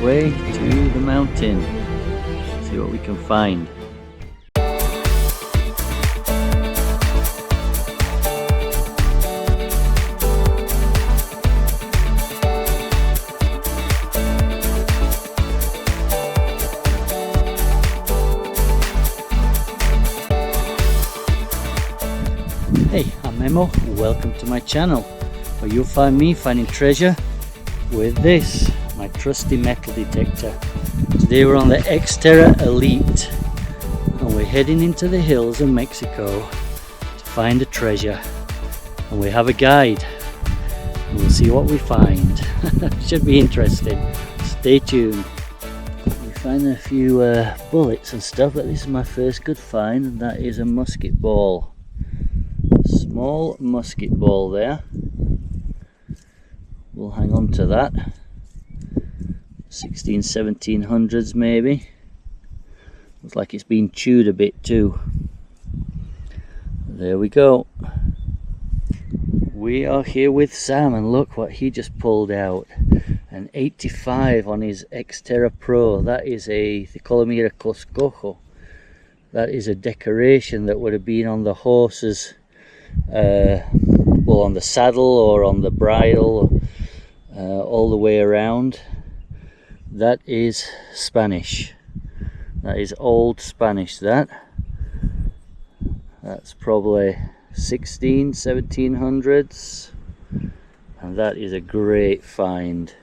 way to the mountain. See what we can find. Hey, I'm Memo. Welcome to my channel, where you'll find me finding treasure with this, my trusty metal detector. Today we're on the Xterra Elite and we're heading into the hills of Mexico to find a treasure. And we have a guide and we'll see what we find. Should be interesting. Stay tuned. We find a few bullets and stuff, but this is my first good find, and that is a musket ball. Small musket ball there. We'll hang on to that. 1700s maybe. Looks like it's been chewed a bit too. There we go. We are here with Sam, and look what he just pulled out. An 85 on his Xterra Pro. That is the Colonial Era Site. That is a decoration that would have been on the horses, well, on the saddle or on the bridle, all the way around. That is Spanish. That is old Spanish. That's probably 1700s, and that is a great find.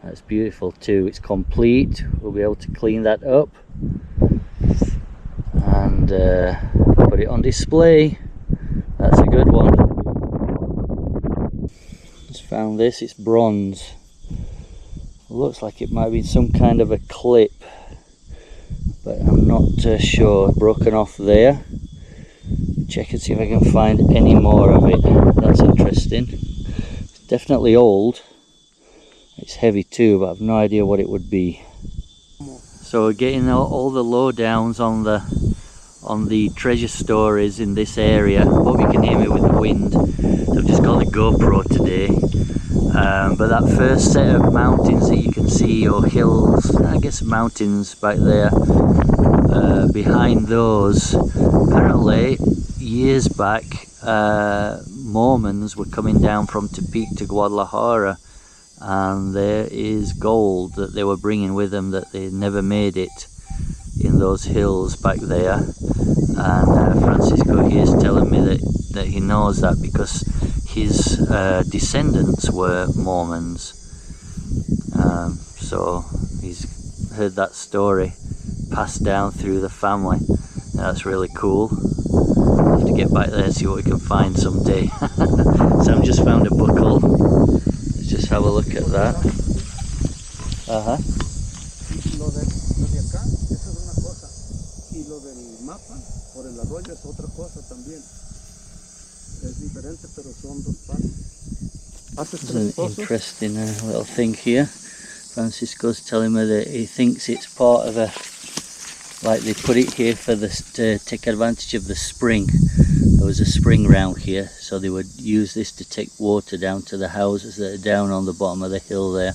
That's beautiful too. It's complete. We'll be able to clean that up and put it on display. That's a good one. Just found this. It's bronze. Looks like it might have been some kind of a clip, but I'm not sure. Broken off there. Check and see if I can find any more of it. That's interesting. It's definitely old. It's heavy too, but I've no idea what it would be. So we're getting all the lowdowns on the treasure stories in this area. Hope you can hear me with the wind. So I've just got the GoPro today. But that first set of mountains that you can see, or hills, I guess mountains back there, behind those, apparently years back Mormons were coming down from Tepic to Guadalajara, and there is gold that they were bringing with them that they never made it in those hills back there. And Francisco here is telling me that he knows that because his descendants were Mormons. So he's heard that story passed down through the family. That's really cool. I'll have to get back there and see what we can find someday. So I've just found a buckle. Let's just have a look at that. There's an interesting little thing here. Francisco's telling me that he thinks it's part of a, like they put it here for this to take advantage of the spring. There was a spring round here, so they would use this to take water down to the houses that are down on the bottom of the hill there.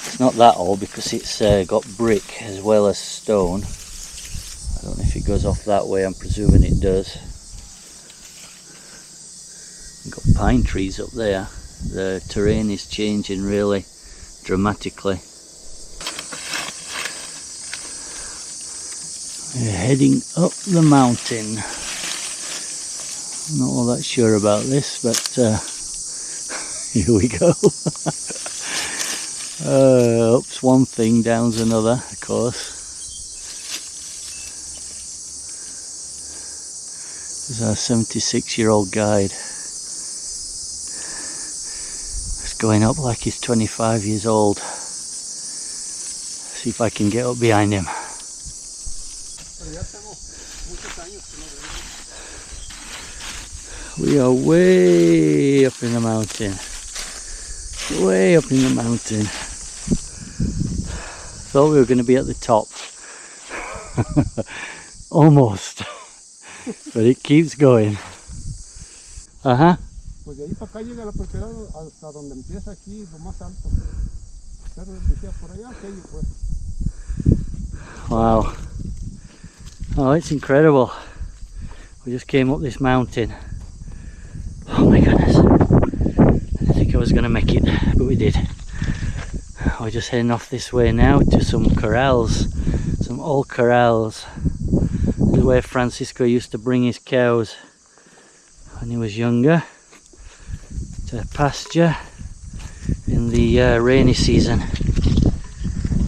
It's not that old because it's got brick as well as stone. I don't know if it goes off that way. I'm presuming it does. We've got pine trees up there. The terrain is changing really dramatically. We're heading up the mountain. I'm not all that sure about this, but here we go. Up's one thing, down's another, of course. This is our 76-year-old guide. It's going up like he's 25 years old. See if I can get up behind him. We are way up in the mountain. Way up in the mountain. Thought we were going to be at the top. Almost. But it keeps going. Pues de ahí para acá llega la propiedad hasta donde empieza aquí, lo más alto. Wow. Oh, it's incredible. We just came up this mountain. Oh my goodness. I didn't think I was going to make it, but we did. We're just heading off this way now to some corrals, some old corrals. This is where Francisco used to bring his cows when he was younger to pasture in the rainy season.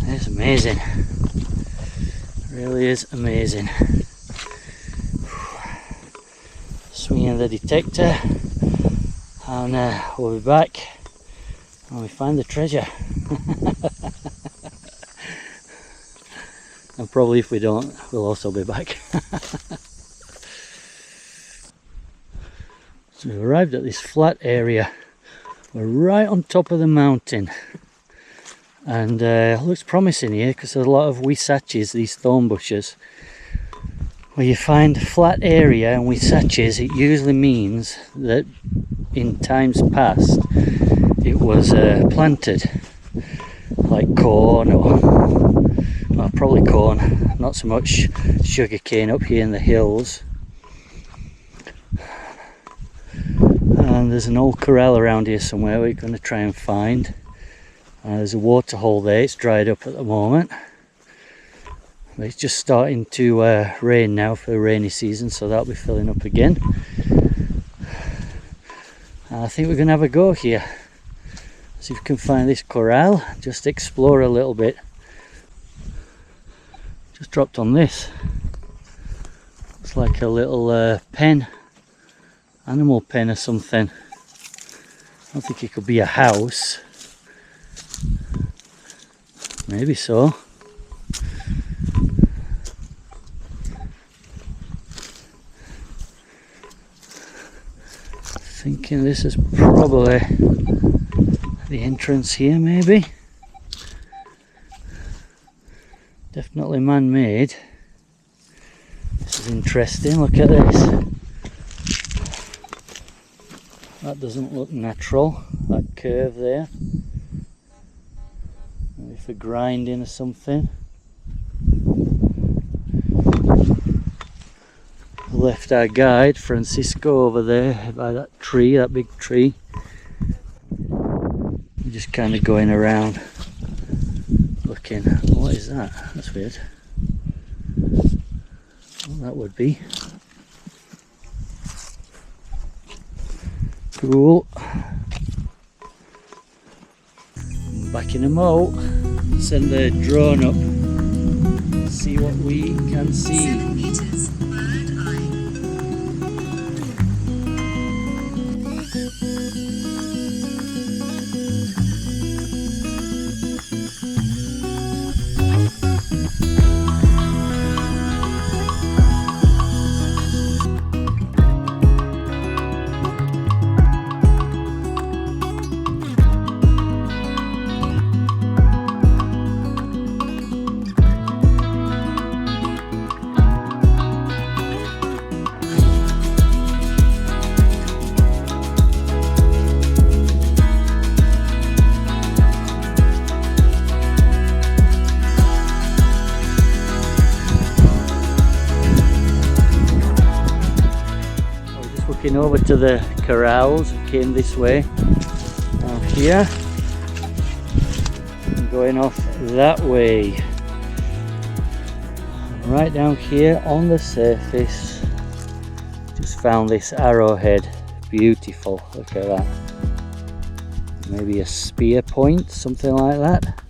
It's amazing. It really is amazing. Swinging the detector, and we'll be back when we find the treasure. And probably if we don't, we'll also be back. So we arrived at this flat area. We're right on top of the mountain, and it looks promising here because there's a lot of huisaches, these thorn bushes. Where you find a flat area and huisaches, it usually means that in times past it was planted, like corn, or well, probably corn, not so much sugarcane up here in the hills. And there's an old corral around here somewhere we're going to try and find. There's a water hole there, it's dried up at the moment. But it's just starting to rain now for the rainy season, so that'll be filling up again. I think we're going to have a go here. See if we can find this corral, just explore a little bit. Just dropped on this. It's like a little pen, animal pen or something. I don't think it could be a house. Maybe so. Thinking this is probably the entrance here, maybe. Definitely man-made. This is interesting, look at this. That doesn't look natural, that curve there. Maybe for grinding or something. Left our guide Francisco over there by that tree, that big tree. We're just kind of going around looking. What is that? That's weird. Well, that would be cool. Back in a mo. Send the drone up. See what we can see. 7 meters. Over to the corrals, came this way down here and going off that way. Right down here on the surface, just found this arrowhead. Beautiful, look at that. Maybe a spear point, something like that.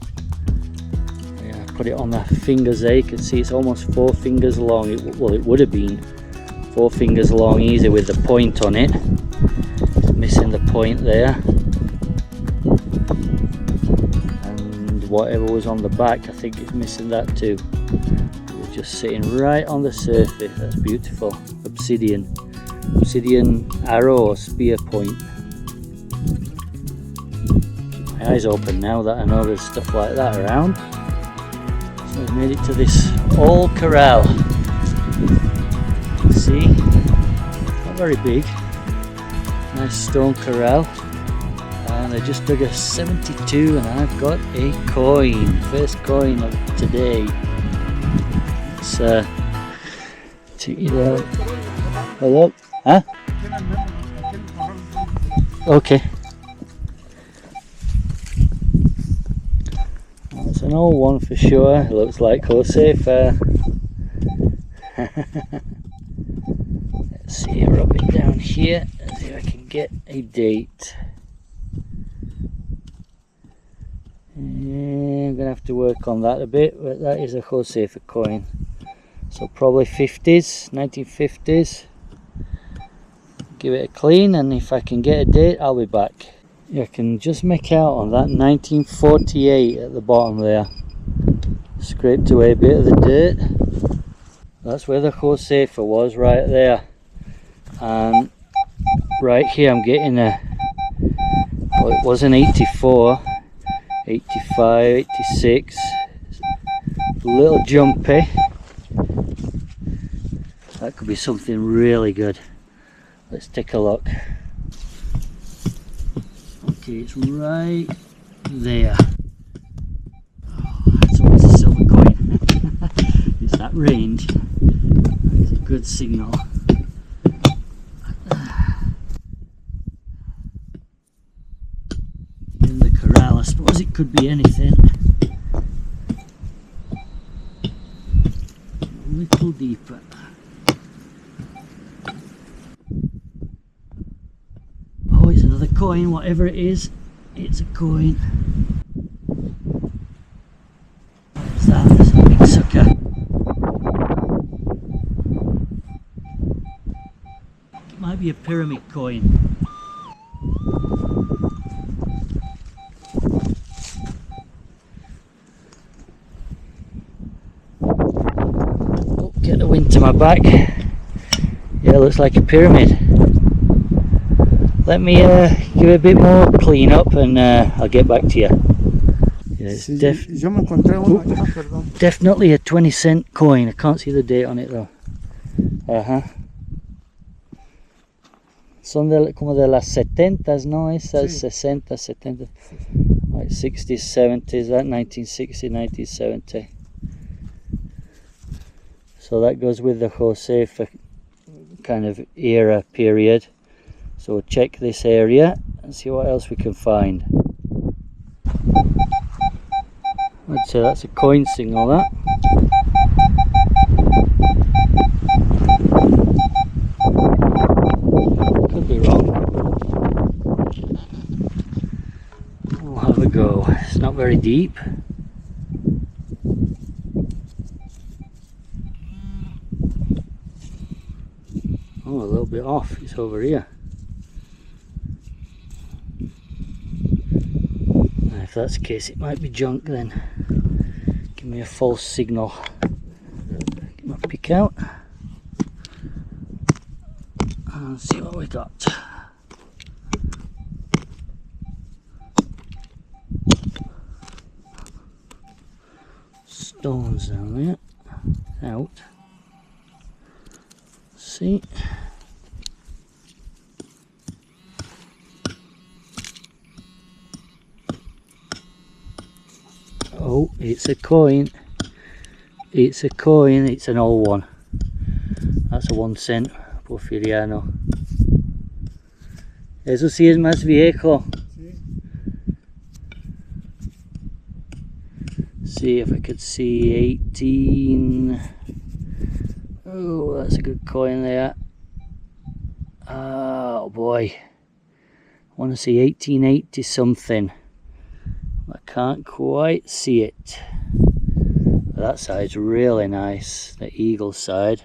Yeah, put it on the fingers there, you can see it's almost 4 fingers long. Well, it would have been 4 fingers long easy with the point on it. Missing the point there. And whatever was on the back, I think it's missing that too. It's just sitting right on the surface. That's beautiful. Obsidian. Obsidian arrow or spear point. Keep my eyes open now that I know there's stuff like that around. So we've made it to this old corral. See, not very big, nice stone corral, and I just dug a 72 and I've got a coin. First coin of today. Let's check it out. Hello? Huh? Okay. That's an old one for sure. It looks like Josefa. Let's see, rub it down here and see if I can get a date. I'm gonna have to work on that a bit, but that is a Josefa coin. So probably 50s, 1950s. Give it a clean, and if I can get a date, I'll be back. You can just make out on that 1948 at the bottom there. Scraped away a bit of the dirt. That's where the Josefa was, right there. And right here I'm getting a, well, it was an 84, 85, 86. A little jumpy. That could be something really good. Let's take a look. Okay, it's right there. Oh, that's always a silver coin. It's that range. It's a good signal. In the corral, I suppose it could be anything. A little deeper. Oh, it's another coin, whatever it is, it's a coin. What's that? It's a big sucker. It might be a pyramid coin. Oh, get the wind to my back. Yeah, it looks like a pyramid. Let me give it a bit more clean up and I'll get back to you. Yeah, it's definitely a 20-cent coin. I can't see the date on it though. Son como de las 70s, ¿no? Esas 60, 70, like 60s, 70s, that 1960, 1970. So that goes with the Josefa kind of era period. So we'll check this area and see what else we can find. I'd say that's a coin signal, that. Could be wrong. We'll have a go. It's not very deep. Oh, a little bit off. It's over here. If that's the case, it might be junk then. Give me a false signal. Get my pick out and see what we got. Stones down there. Out. See. Oh, it's a coin. It's a coin. It's an old one. That's a 1 cent porfiriano. Eso sí es más viejo. See if I could see 18. Oh, that's a good coin there. Oh boy. I want to see 1880 something. I can't quite see it. That side's really nice, the eagle side.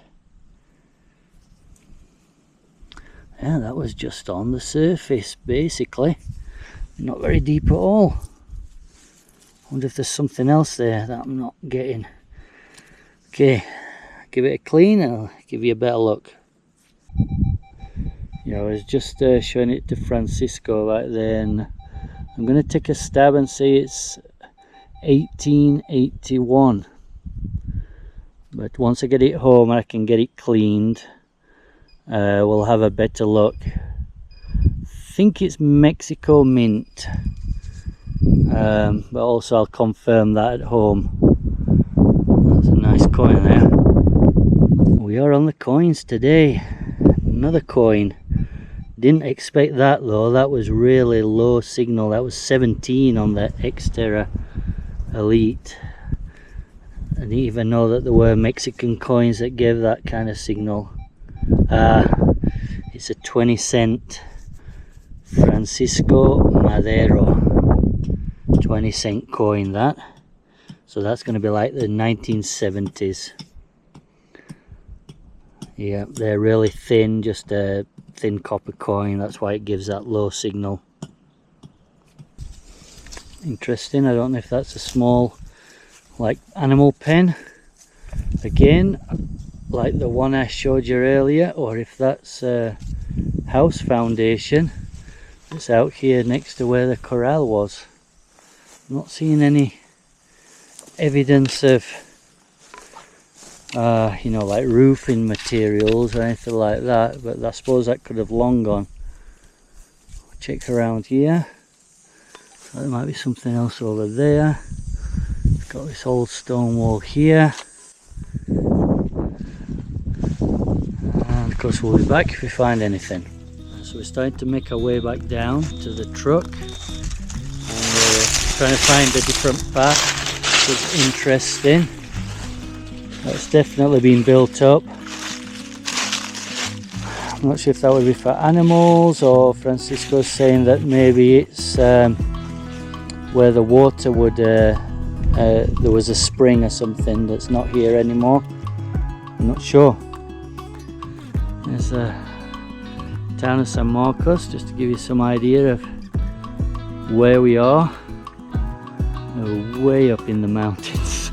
Yeah, that was just on the surface basically. Not very deep at all. Wonder if there's something else there that I'm not getting. Okay, give it a clean and I'll give you a better look. Yeah, I was just showing it to Francisco right there, and I'm going to take a stab and say it's 1881. But once I get it home and I can get it cleaned, we'll have a better look. think it's Mexico mint, but also I'll confirm that at home. That's a nice coin there. We are on the coins today. Another coin. Didn't expect that though. That was really low signal. That was 17 on the Xterra Elite. I didn't even know that there were Mexican coins that gave that kind of signal. It's a 20-cent Francisco Madero 20-cent coin, that. So that's going to be like the 1970s. Yeah, they're really thin, just a thin copper coin. That's why it gives that low signal. Interesting. I don't know if that's a small, like, animal pen again, like the one I showed you earlier, or if that's a house foundation that's out here next to where the corral was. I'm not seeing any evidence of you know, like roofing materials or anything like that, but I suppose that could have long gone. Check around here. So there might be something else over there. It's got this old stone wall here, and of course we'll be back if we find anything. So we're starting to make our way back down to the truck, and we're trying to find a different path. It's interesting. That's definitely been built up. I'm not sure if that would be for animals, or Francisco's saying that maybe it's where the water would, there was a spring or something that's not here anymore. I'm not sure. There's the town of San Marcos, just to give you some idea of where we are. We're way up in the mountains.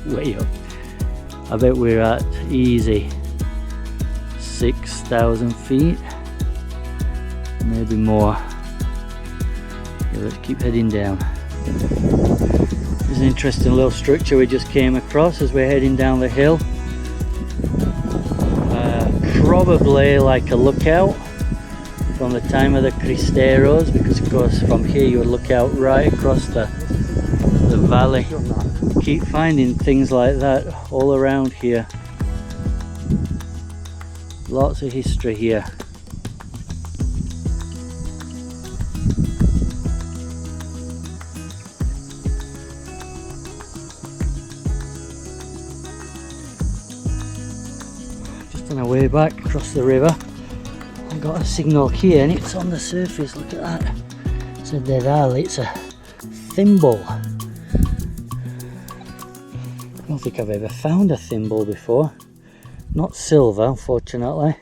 Way up. I bet we're at easy 6,000 feet, maybe more. Okay, let's keep heading down. There's an interesting little structure we just came across as we're heading down the hill. Probably like a lookout from the time of the Cristeros, because of course from here you would look out right across the valley. Keep finding things like that all around here. Lots of history here. Just on our way back across the river, I've got a signal here and it's on the surface. Look at that. It's a dedal, it's a thimble. I don't think I've ever found a thimble before. Not silver, unfortunately.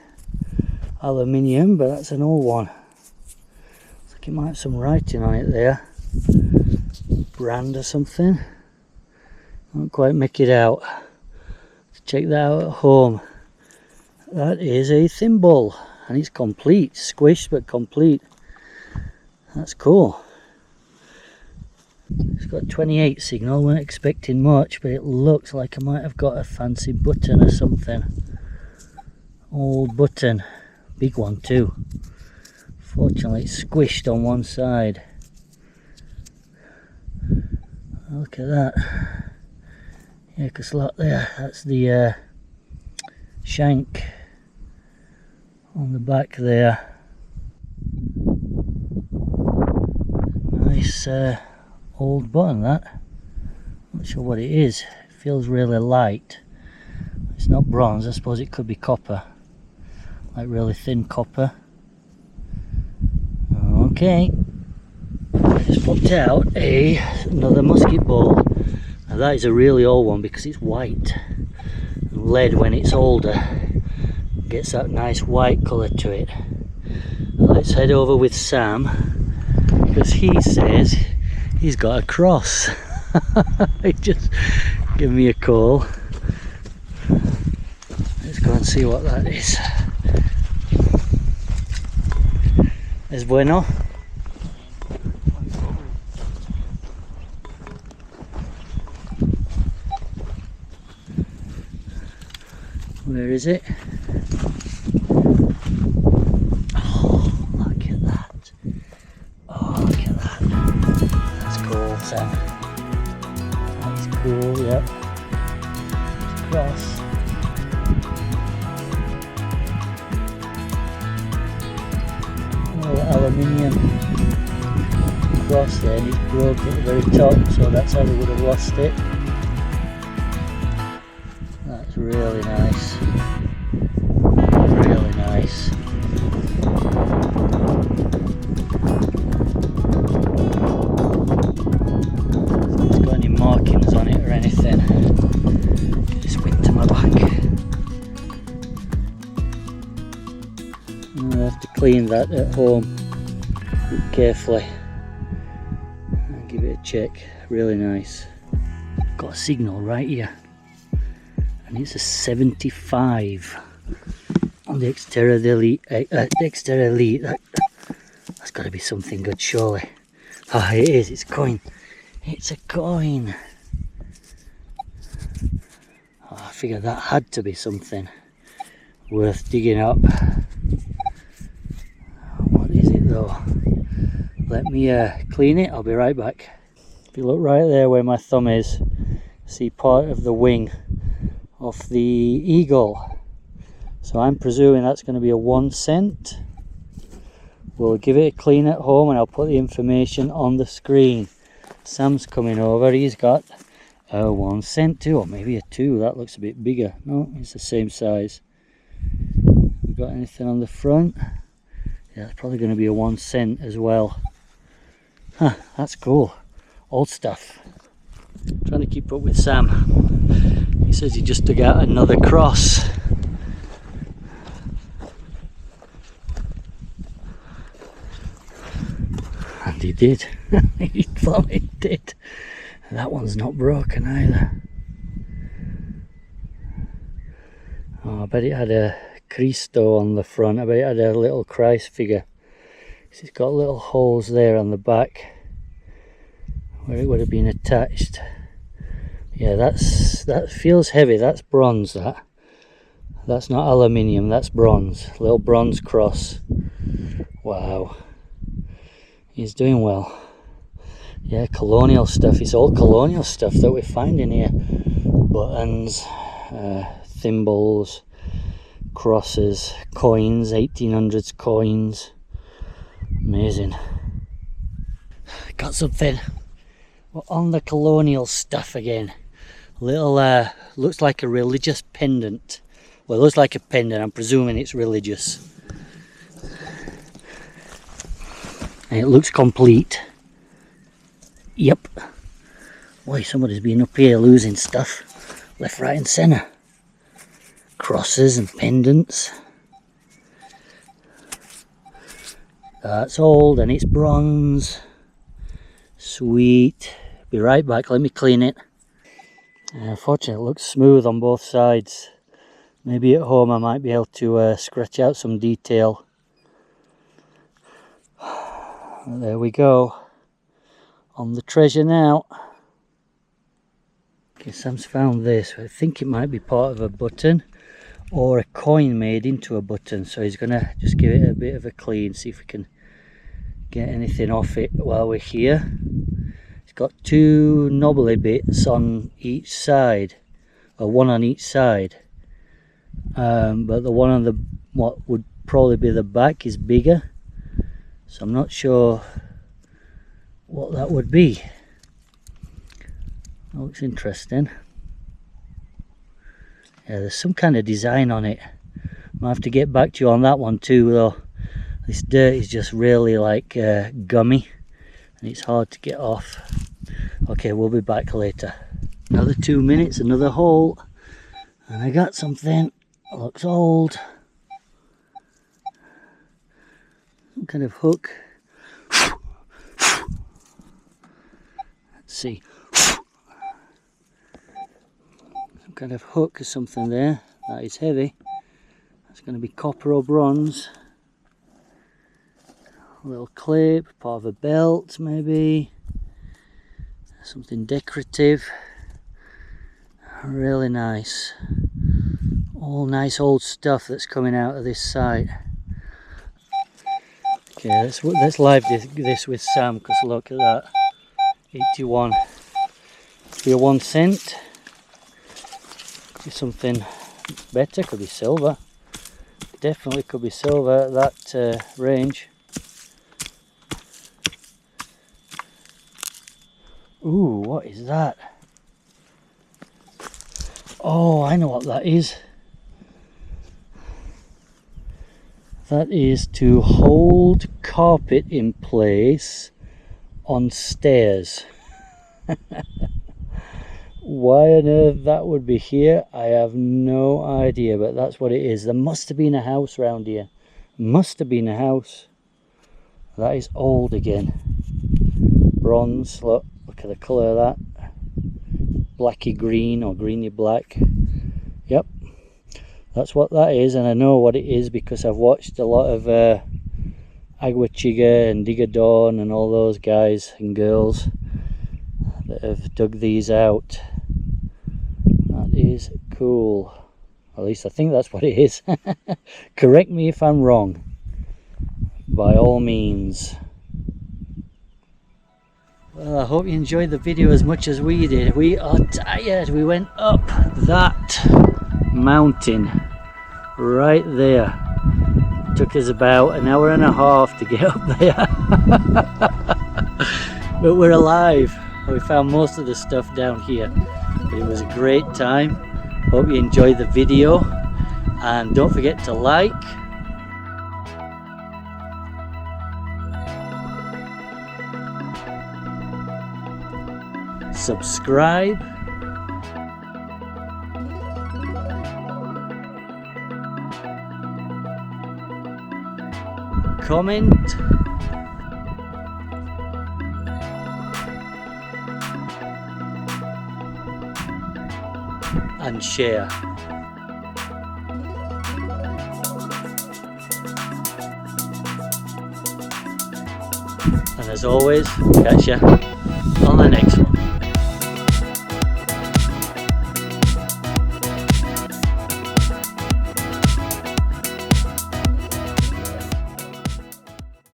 Aluminium, but that's an old one. Looks like it might have some writing on it there. Brand or something. Can't quite make it out. Check that out at home. That is a thimble, and it's complete. Squished but complete. That's cool. It's got 28 signal, weren't expecting much, but it looks like I might have got a fancy button or something. Old button, big one too. Fortunately it's squished on one side. Look at that. Yeah, because look there, that's the shank on the back there. Nice old button, that. Not sure what it is. It feels really light. It's not bronze. I suppose it could be copper, like really thin copper. Okay, I just popped out another musket ball. Now that is a really old one because it's white. And lead, when it's older, gets that nice white colour to it. Let's head over with Sam, because he says he's got a cross. He just gave me a call. Let's go and see what that is. Es bueno. Where is it? Oh, look at that. Sam. That's cool, yep. Cross. Aluminium cross there, and it's broke at the very top, so that's how they would have lost it. That's really nice. Really nice. So it's got any markings on it or anything. Just went to my back. I'll have to clean that at home carefully and give it a check. Really nice. Got a signal right here, and it's a 75 on the Xterra Elite. Xterra Elite. That's got to be something good, surely. Ah, it is. It's a coin. It's a coin. Oh, I figured that had to be something worth digging up. What is it though? Let me clean it. I'll be right back. If you look right there where my thumb is, see part of the wing of the eagle. So I'm presuming that's going to be a 1 cent. We'll give it a clean at home and I'll put the information on the screen. Sam's coming over. He's got a 1 cent too, or maybe a 2. That looks a bit bigger. No, it's the same size. We got anything on the front? Yeah, it's probably going to be a 1 cent as well. Huh, that's cool. Old stuff. Trying to keep up with Sam. He says he just dug out another cross. And he did. He finally did. That one's not broken either. Oh, I bet it had a Cristo on the front. I bet it had a little Christ figure. It's got little holes there on the back where it would have been attached. Yeah, that feels heavy. That's bronze. That's not aluminium. That's bronze. Little bronze cross. Wow. He's doing well. Yeah, colonial stuff. It's all colonial stuff that we find in here. Buttons, thimbles, crosses, coins, 1800s coins. Amazing. Got something. We're on the colonial stuff again. Little, looks like a religious pendant. Well, it looks like a pendant. I'm presuming it's religious. And it looks complete. Yep. Boy, somebody's been up here losing stuff. Left, right and centre. Crosses and pendants. That's old and it's bronze. Sweet. Be right back, let me clean it. Unfortunately, it looks smooth on both sides. Maybe at home I might be able to scratch out some detail. There we go. On the treasure now. Okay, Sam's found this. I think it might be part of a button or a coin made into a button. So he's gonna just give it a bit of a clean, see if we can get anything off it while we're here. It's got 2 knobbly bits on each side, or 1 on each side. But the one on the what would probably be the back is bigger. So I'm not sure what that would be. That looks interesting. Yeah, there's some kind of design on it. I'll have to get back to you on that one too though. This dirt is just really like gummy and it's hard to get off. Okay, we'll be back later. Another 2 minutes, another hole, and I got something. Looks old. Some kind of hook. Let's see. Some kind of hook or something there. That is heavy. That's going to be copper or bronze. A little clip, part of a belt maybe. Something decorative. Really nice. All nice old stuff that's coming out of this site. Okay, let's live this with Sam, because look at that. 81. Be a 1 cent. Be something better. Could be silver. Definitely could be silver at that range. Ooh, what is that? Oh, I know what that is. That is to hold carpet in place on stairs. Why on earth that would be here, I have no idea, but that's what it is. There must have been a house around here. Must have been a house. That is old again. Bronze, look at the colour of that. Blacky green or greeny black. Yep, that's what that is, and I know what it is because I've watched a lot of Agua Chica and Digger Dawn and all those guys and girls that have dug these out. That is cool. At least I think that's what it is. Correct me if I'm wrong, by all means. Well, I hope you enjoyed the video as much as we did. We are tired. We went up that mountain right there. Took us about an hour and a half to get up there. But we're alive. We found most of the stuff down here. But it was a great time. Hope you enjoyed the video. And don't forget to like, subscribe, comment, and share. And as always, catch ya on the next one.